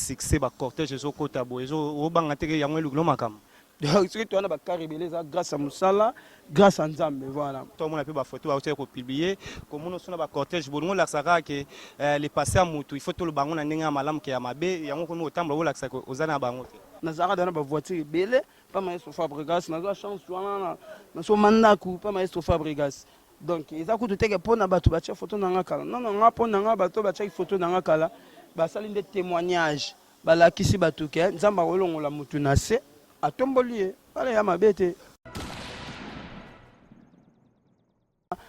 succès ba cortège zo kota boezo o banga teke yango eluglo makam. Donc ce que tu as pas caribé grâce à Moussala, grâce à Nzambe, voilà. Tout le monde a pu ba photo a ko publier comme on sona ba cortège bongo la saka que les passer à mutu il faut tout le bango na ndenge malam ke ya mabe yango ko no tambla la saka ozana bango te. Nazara dans ba voiture belé, pas maestro Fabregas, na chance wana na so mandaku pas maestro Fabregas. Donc ils a ko teke pona batu ba photo na ngakala. Non non nga pona nga bato ba photo na ngakala. Ba sali des témoignages. Ba la kisi batu ke Nzamba olongola mutu na se. A tombolier, allez à ma bête.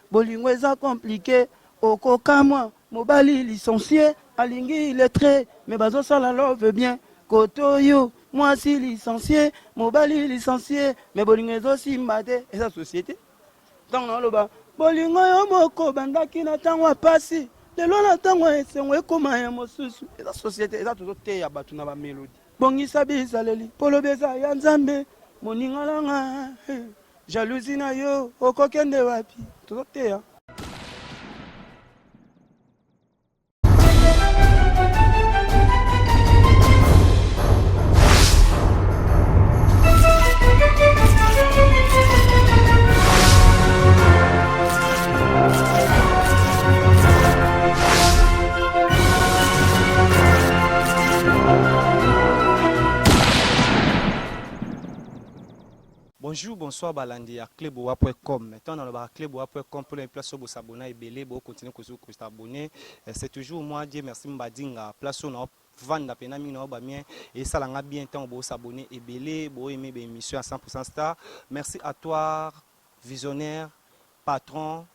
Bolingo est compliqué, au coca moi, mobali licencié, alingi illettré, mais bazo ça la love bien, kotoyo, moi si licencié, mobali licencié, mais bolingo est aussi madé, et sa société. Dans le bas, bolingo yo moko bandaki na tangwa pasi, de lo na tangwa esenwe koma ya mosusu, et sa société, et ça toujours te ya batu na ba mélodie. Bongisa bizaleli polo beza ya Nzambe moninga langa jalousie na yo okokende wapi toteya. Bonjour, bonsoir, Balandi à cleboa.com. Maintenant, dans le cleboa.com pour les places où s'abonner et belé, pour continuer à s'abonner. C'est toujours moi, Dieu merci, Mbadinga, place où on vendre penami na bien et ça l'a bien temps pour s'abonner et belé, pour aimer l'émission à 100% star. Merci à toi, visionnaire, patron,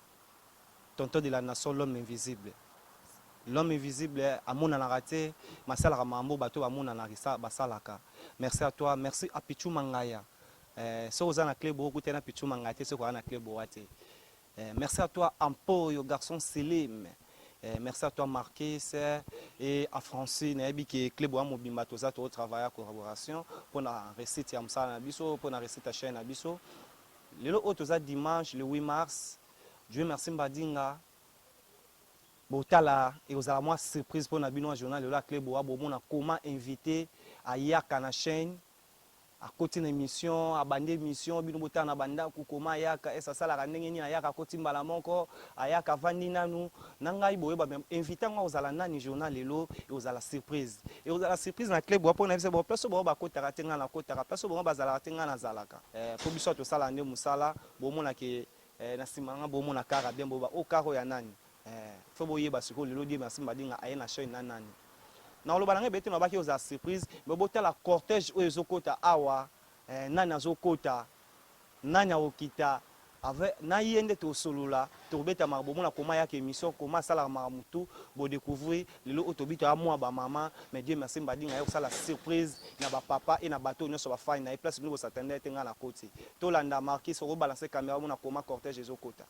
tonton de la nation, l'homme invisible. L'homme invisible, à mon raté, ma salle Ramambo, bateau à mon anarissa, basalaka. Merci à toi, merci à Pichou Mangaya. So na clé beaucoup tena pichu mangate so na clé boate. Merci à toi Ampo, yo garçon Selim. Merci à toi Marquis et à Francine et qui clé boa mobimba toza to travailler en collaboration pour la récite ya msala na biso pour la récite chaîne na biso. Le autre dimanche le 8 mars. Dieu merci Mbadinga. Botala et aux moi surprise pour na bino journal le la clé boa bo mona comment inviter à yaka na chaîne. À côté de l'émission, à bande émission, bino bota na banda kukoma yaka esa sala kanenge ni ayaka koti mbala moko ayaka vandi nanu nangai boye ba inviter nga ozala nani journal lelo et ozala surprise et ozala surprise na club bo na biso bo place bo ba kota katenga na kota place bo bazala katenga na zalaka po biso to sala nde musala bo mona ke na simanga bo mona kara bien bo ba o karo ya nani fo boye ba siko lelo di merci Mbadinga aye na show nani na lo balanga bete na baki oza surprise mais bota la cortège o ezokota awa nani azokota nani okita avec na yende to solula to beta mabomo na koma yake émission koma sala mamutu bo découvrir lelo otobito a moi ba maman mais Dieu merci Mbadinga yo sala surprise na ba papa et na bateau nyoso ba fine na place nous s'attendait tenga na côté to landa marqué so balancer caméra mo na koma cortège ezokota.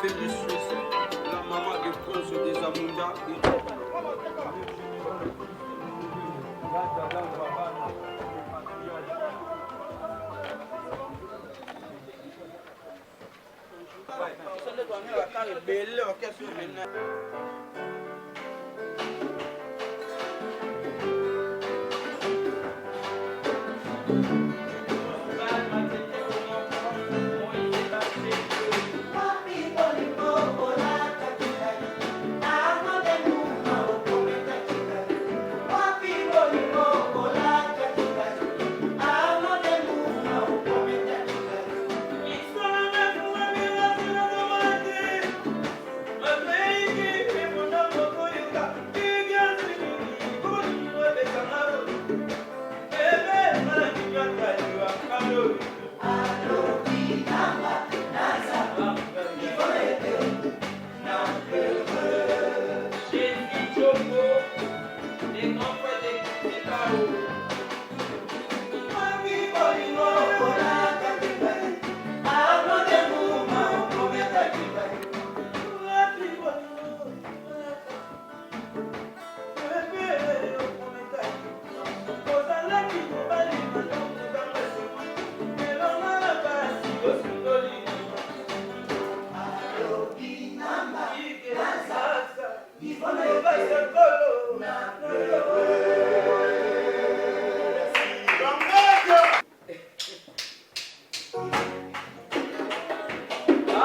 Fait de Suisse, la maman de cause des Amunda.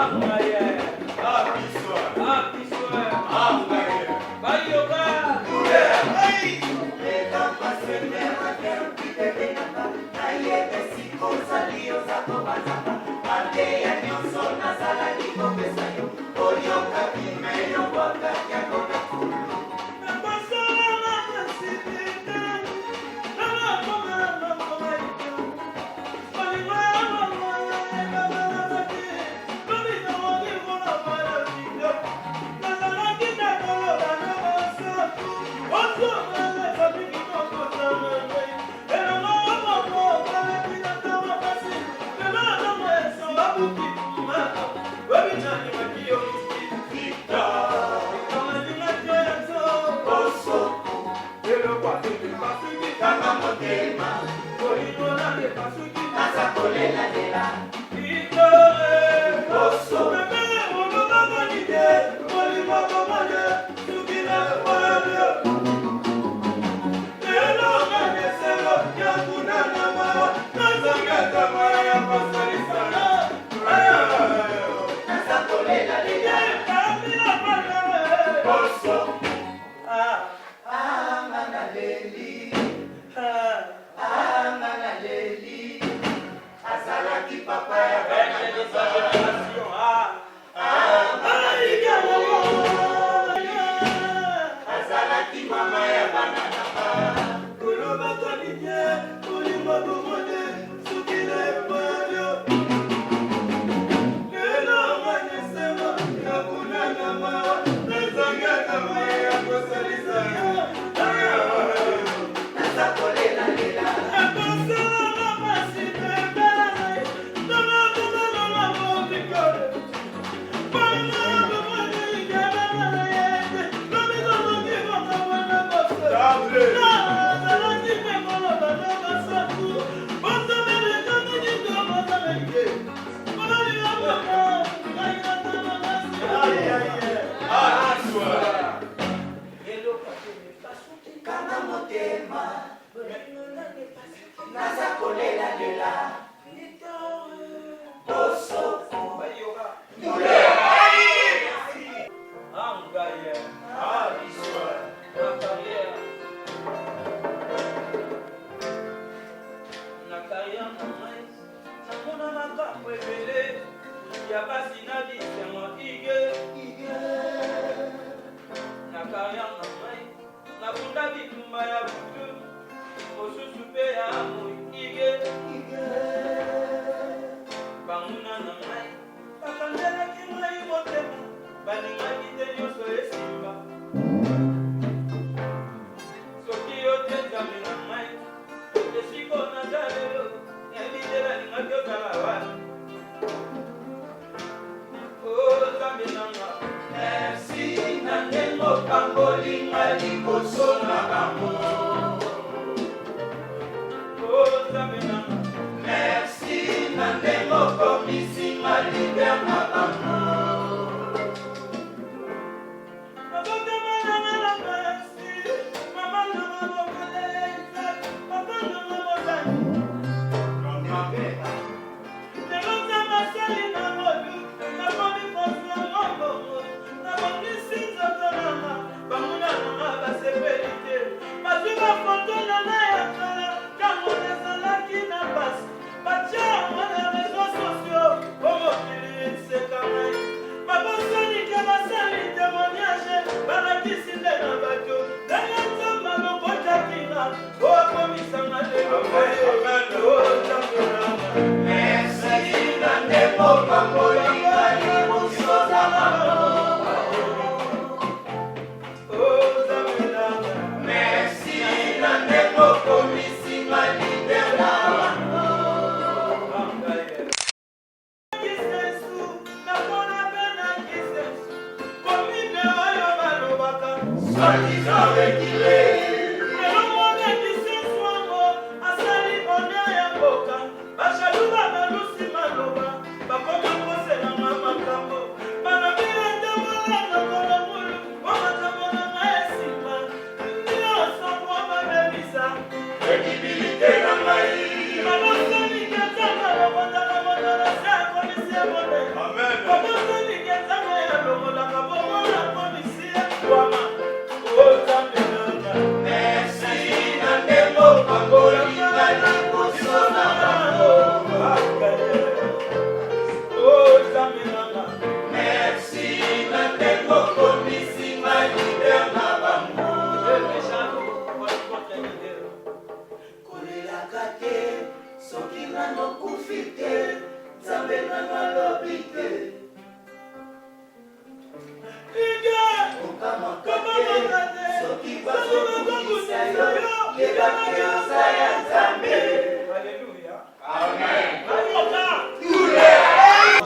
Amen.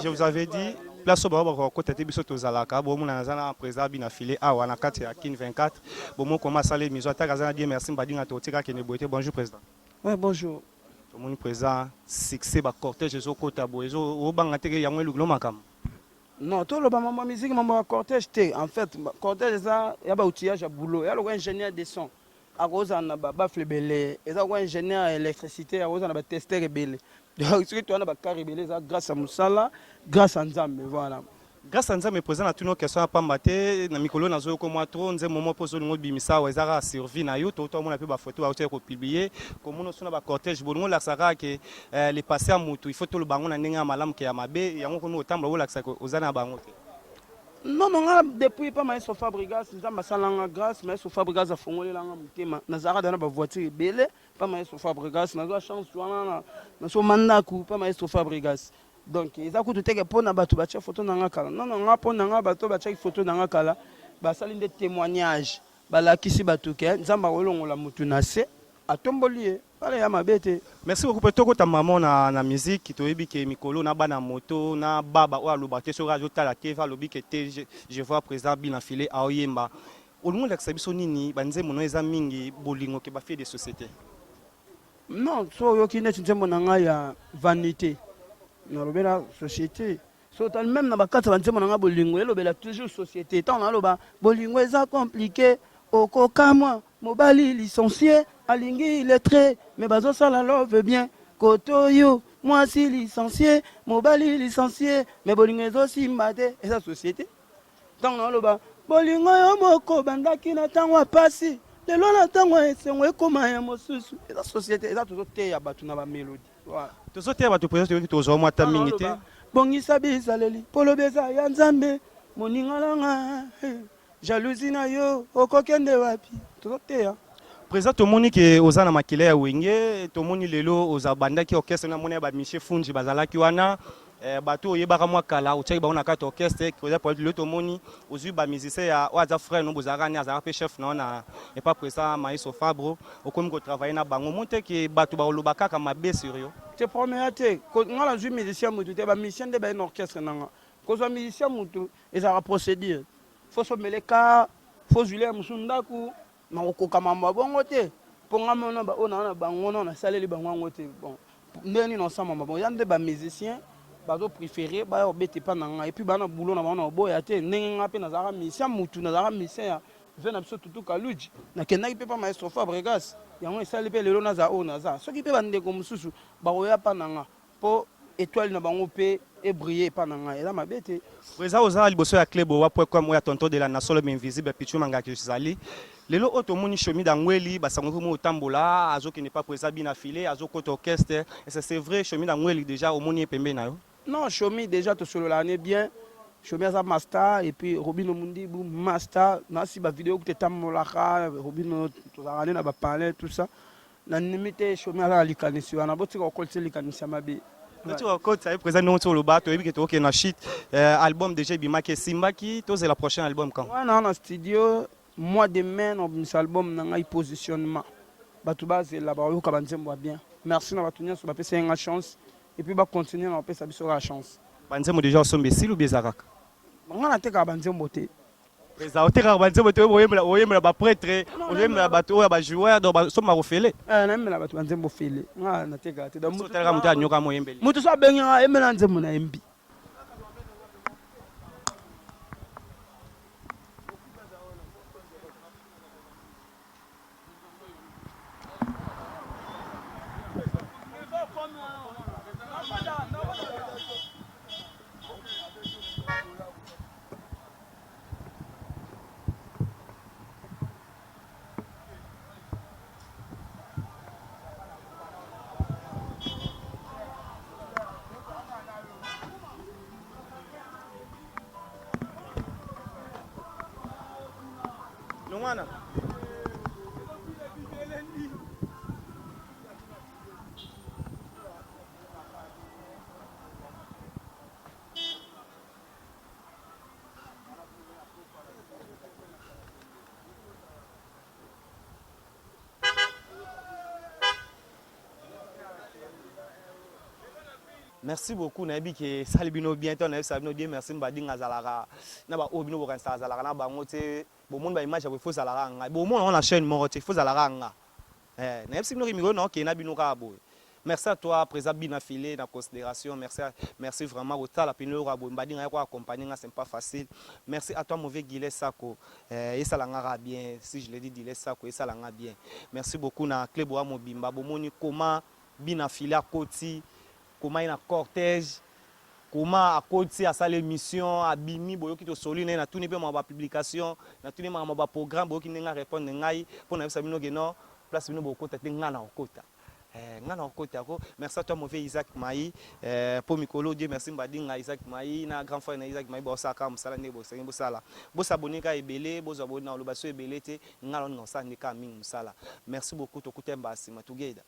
Je vous avais dit, place au côté de Bisoto Zalaka, bon, on a un président bien affilié à Wanakati à Kin 24. Bon, on commence à les mises à terre. Dire merci, Mbadinga Totika qui est bonjour président. Oui, bonjour. Mon président, succès, cortège, au côté de au Bangaté, il y a un loup makam. Non, tout le monde musique, maman cortège, en fait, cortège, il y a un outillage à boulot, il y a un ingénieur de son. À cause de la baffle belé, il y a un ingénieur d'électricité, à cause de la testeur rebelle. Donc, ce que tu as un carré belé, grâce à Moussala, grâce à Nzambe, voilà. Grâce à Nzambe, président, à toutes nos questions à Pambaté, na mikolo na zo ko moi trop, nze moment pour zo ngo bimisa wa ezara survie na yo, tout le monde a pu ba photo a ko publier, comme on sona ba cortège bolongo la sara que les passés à mutu, il faut tout le bango na ninga malam ke ya mabe, yango ko no tamba la saka ozana bango te. Non, non, depuis pas mal sur Fabrigas, nous avons salanga grâce, mais sur Fabrigas a fondé la mutema. Nazara dans la voiture belé, pas mal sur Fabrigas, nous avons chance tu vois na so mandaku, pas mal sur Fabrigas. Donc ils a coûté que pour na batu ba photo na ngakala. Non non, nga pour na nga bato ba photo na ngakala, ba sali des témoignages, ba la kisi batu ke nzamba olongo la mutu na se atombolié. Merci beaucoup pour tout ta maman na musique qui toyebi ke mikolo na bana moto na baba o alobate sur radio tala teva lobi ke je vois président bien affilé a oyemba olungu la sabiso nini banze mono eza mingi bolingo ke ba fait des sociétés. Non, so yo ki net nzembo na nga ya vanité na lobela société. So tal même na bakata banzembo na nga bolingo elobela toujours société. Tant na loba bolingo eza compliqué okoka moi mobali licencié alingi illettré mais bazo sala love bien kotoyo moi si licencié mobali licencié mais bolingo ezo simbate eza société. Tant na loba bolingo yo moko bandaki na tango pasi lelo na tango esengo ekoma ya mosusu eza société eza tozoteya bato na bamélodie voilà tozoteya bato président toyoki tozwa mwa ta mingi te bongisa bizaleli polobi eza ya nzambe moninga nanga jalousie na yo okokende wapi tozoteya président tomoni ke oza na makila ya wenge tomoni lelo oza bandaki orchestre na moni ya bamichel fungi bazalaki wana bato oyebaka mwa kala otiaki bango na kati orchestre koza po lelo tomoni ozwi bamusicien ya oyo aza frère no bozalaka ni azalaka mpe chef nao na epa président Maïso Fabro okomi kotravaille na bango monte ke bato bakoloba kaka mabe sur yo te premier te nga nazwi musicien mutu te bamusicien nde baye na orchestre nanga kozwa musicien mutu ezalaka procédure fo somele ka fo zwile ya mosu ndaku nakokoka mambo ya bongo te mpo nga mona oyo naa na bango na nasaleli bango yango te bon ndenge nini osamba mabongo ya nde bamusicien bazo préféré baya obete epa na ngai epuis bana bulo na bango na oboya te ndenge nga mpe nazalaka musicien mutu nazalaka musicien ya ve na biso tutu kaluji nakendaki mpe pa maestro Fabregas yango esali mpe lelo naza oyo naza soki mpe bandeko mosusu bakoya mpa na nga mpo étoile na bango mpe ebriller epa na ngai eza mabe te président oza liboso ya club owa po ekwa moya tonton de la nation lobe invisible pichu mangaki ezali lelo oyo tomoni chomi dangweli basangoki mo otambola azokende pa président bina filé azokota orchestre c'est vrai chomi dangweli déjà omoni ye pembeni na yo. Non, Chomi déjà tout solo l'année bien. Chomi a master et puis Robino Mundi boum master. Nasi ba vidéo que t'as molaka Robino tout ça na ba parler tout ça. Na limite Chomi a la likanisi wana boti ko kolse likanisi mabe. Tu vois quand ça présent non sur le bateau et puis que tu na shit album déjà Bimaki Simbaki toi c'est la prochaine album quand. Ouais non studio mois de mai no album na ngai positionnement. Batu base là ba yo ka banzembo bien. Merci na batunya so ba pesa une chance. Et puis, on va continuer à faire la chance. Banzemo déjà au sommet, si ou bien Zarak. On a été à Banzemo. Président, on a été à prêtre, on aime la bateau, à joueur, dans son marofélé. On aime la bateau, Banzemo félé. On a été à Moutousa. Moutousa Benga, Emelanzemo na MB. Lungwana. Merci beaucoup nayebi ke sali bino bien to nayebi sabino bien merci mbadinga zalara na ba obino bo kansa zalara na bango te bo monde ba image ya fo zalara nga bo monde on la chaîne mo te fo zalara nga nayebi sibino ke miko na ke na bino ka boy. Merci à toi, Président Binafilé, dans considération. Merci vraiment au tal, c'est pas facile. Merci à toi, mauvais Guillet Sako. Et ça l'a bien. Si je l'ai dit, Guillet Sako, et ça l'a bien. Merci beaucoup, na Cléboa Mobimba. Bomoni, comment Binafilé à Koti, comment il y a un cortège, comment à Koti à sa l'émission, à Bimi, Boyoki to Soline, na tout n'est pas ma publication, na tout n'est pas ma programme, Boyoki n'a répondre n'aïe, pour n'a pas no place bino beaucoup tête n'ana au kota. Merci à toi, mauvais Isaac Maï. Pour Mikolo, Dieu merci, Mbadinga Isaac Maï, na grand frère Isaac Maï, Bossaka, Moussala, Nebosé, Bossala. Bossaboneka et Belé, Bossaboneka, le Basso et Belé, Nalon, Nonsa, Neka, Ming, Moussala. Merci beaucoup, Tokutemba, Sima, Together.